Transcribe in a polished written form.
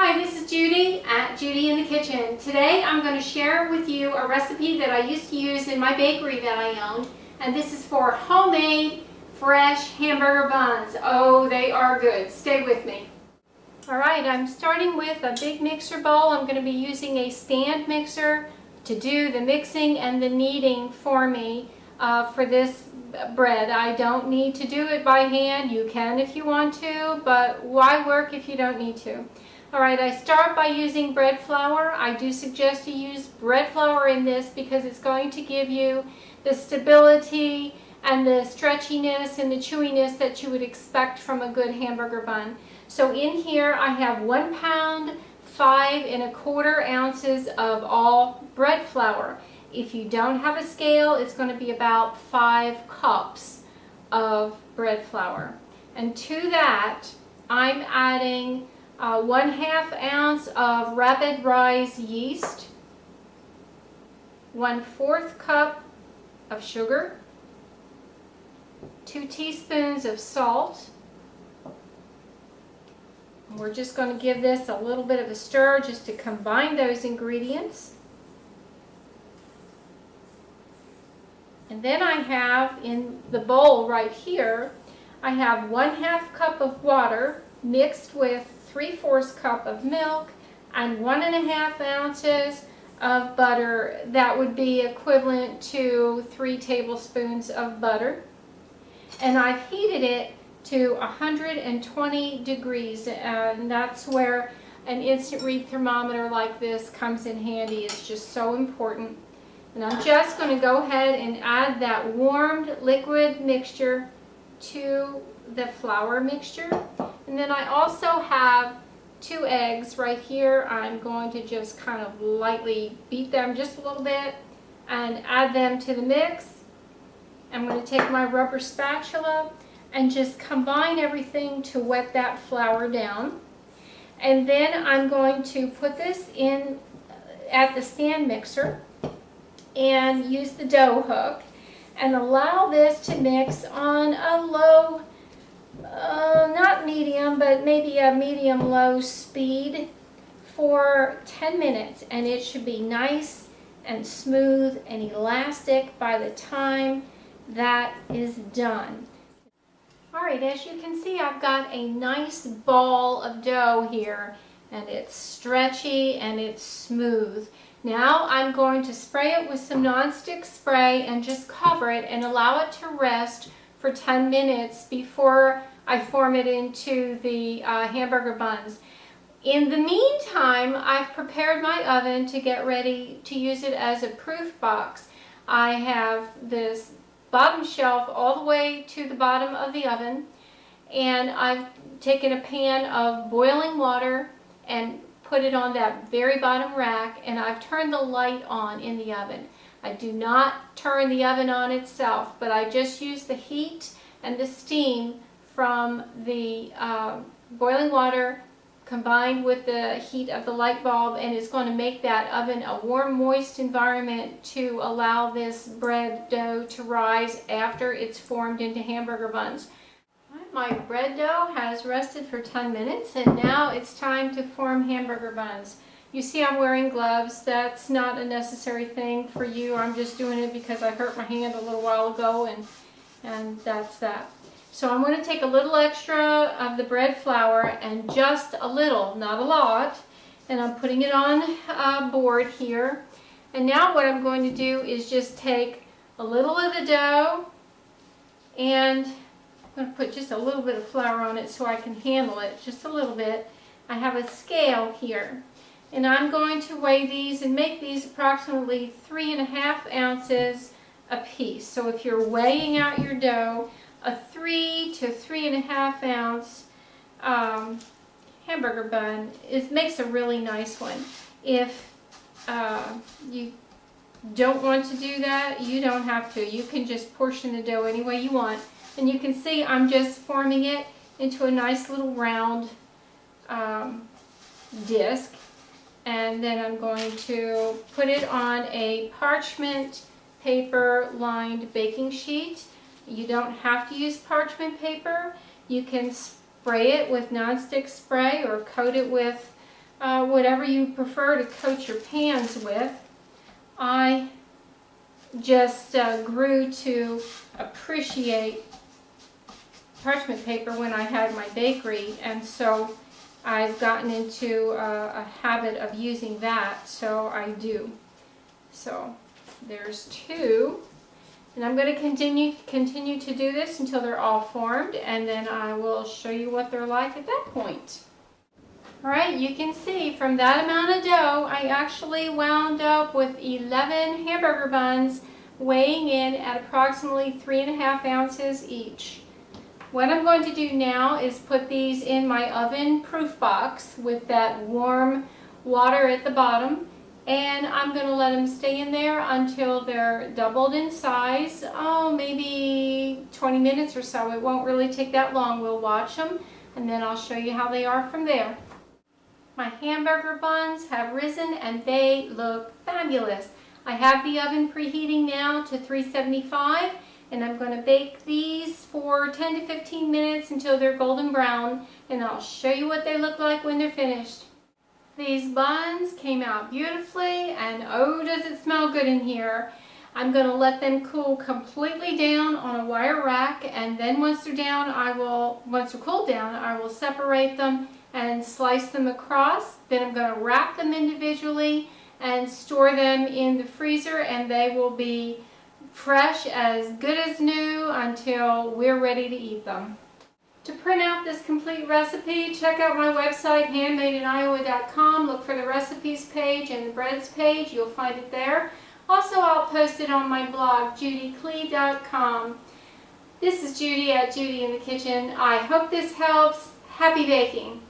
Hi, this is Judy at Judy in the Kitchen. Today I'm going to share with you a recipe that I used to use in my bakery that I owned, and this is for homemade fresh hamburger buns. Oh, they are good. Stay with me. Alright, I'm starting with a big mixer bowl. I'm going to be using a stand mixer to do the mixing and the kneading for me for this bread. I don't need to do it by hand. You can if you want to, but why work if you don't need to? Alright, I start by using bread flour. I do suggest you use bread flour in this because it's going to give you the stability and the stretchiness and the chewiness that you would expect from a good hamburger bun. So in here I have 1 pound, 5 1/4 ounces of all bread flour. If you don't have a scale, it's going to be about 5 cups of bread flour. And to that, I'm adding 1/2 ounce of RapidRise yeast, 1/4 cup of sugar, 2 teaspoons of salt. We're just going to give this a little bit of a stir just to combine those ingredients. And then I have in the bowl right here, I have 1/2 cup of water mixed with 3/4 cup of milk and 1 1/2 ounces of butter. That would be equivalent to 3 tablespoons of butter. And I've heated it to 120 degrees, and that's where an instant read thermometer like this comes in handy. It's just so important. And I'm just going to go ahead and add that warmed liquid mixture to the flour mixture. And then I also have 2 eggs right here. I'm going to just kind of lightly beat them just a little bit and add them to the mix. I'm going to take my rubber spatula and just combine everything to wet that flour down. And then I'm going to put this in at the stand mixer and use the dough hook and allow this to mix on a low, not medium, but maybe a medium-low speed for 10 minutes. And it should be nice and smooth and elastic by the time that is done. Alright, as you can see, I've got a nice ball of dough here, and it's stretchy and it's smooth. Now I'm going to spray it with some nonstick spray and just cover it and allow it to rest for 10 minutes before I form it into the hamburger buns. In the meantime, I've prepared my oven to get ready to use it as a proof box. I have this bottom shelf all the way to the bottom of the oven, and I've taken a pan of boiling water and put it on that very bottom rack, and I've turned the light on in the oven. I do not turn the oven on itself, but I just use the heat and the steam from the boiling water combined with the heat of the light bulb, and it's going to make that oven a warm, moist environment to allow this bread dough to rise after it's formed into hamburger buns. My bread dough has rested for 10 minutes, and now it's time to form hamburger buns. You see I'm wearing gloves. That's not a necessary thing for you. I'm just doing it because I hurt my hand a little while ago, and that's that. So I'm going to take a little extra of the bread flour, and just a little, not a lot, and I'm putting it on a board here. And now what I'm going to do is just take a little of the dough, and I'm going to put just a little bit of flour on it so I can handle it, just a little bit. I have a scale here, and I'm going to weigh these and make these approximately 3 1/2 ounces a piece. So if you're weighing out your dough, a 3 to 3 1/2 ounce hamburger bun makes a really nice one. If you don't want to do that, you don't have to. You can just portion the dough any way you want. And you can see I'm just forming it into a nice little round disc. And then I'm going to put it on a parchment paper lined baking sheet. You don't have to use parchment paper. You can spray it with nonstick spray or coat it with whatever you prefer to coat your pans with. I just grew to appreciate parchment paper when I had my bakery, and so I've gotten into a habit of using that, so I do. So there's 2, and I'm going to continue to do this until they're all formed, and then I will show you what they're like at that point. Alright, you can see from that amount of dough, I actually wound up with 11 hamburger buns weighing in at approximately 3.5 ounces each. What I'm going to do now is put these in my oven proof box with that warm water at the bottom, and I'm going to let them stay in there until they're doubled in size. Oh, maybe 20 minutes or so. It won't really take that long. We'll watch them, and then I'll show you how they are from there. My hamburger buns have risen and they look fabulous. I have the oven preheating now to 375, and I'm going to bake these for 10 to 15 minutes until they're golden brown, and I'll show you what they look like when they're finished. These buns came out beautifully, and oh, does it smell good in here. I'm going to let them cool completely down on a wire rack, and then once they're cooled down, I will separate them and slice them across. Then I'm going to wrap them individually and store them in the freezer, and they will be fresh, as good as new, until we're ready to eat them. To print out this complete recipe, check out my website, handmadeinoiowa.com. Look for the recipes page and the breads page. You'll find it there. Also, I'll post it on my blog, judiclee.com. This is Judy at Judy in the Kitchen. I hope this helps. Happy baking!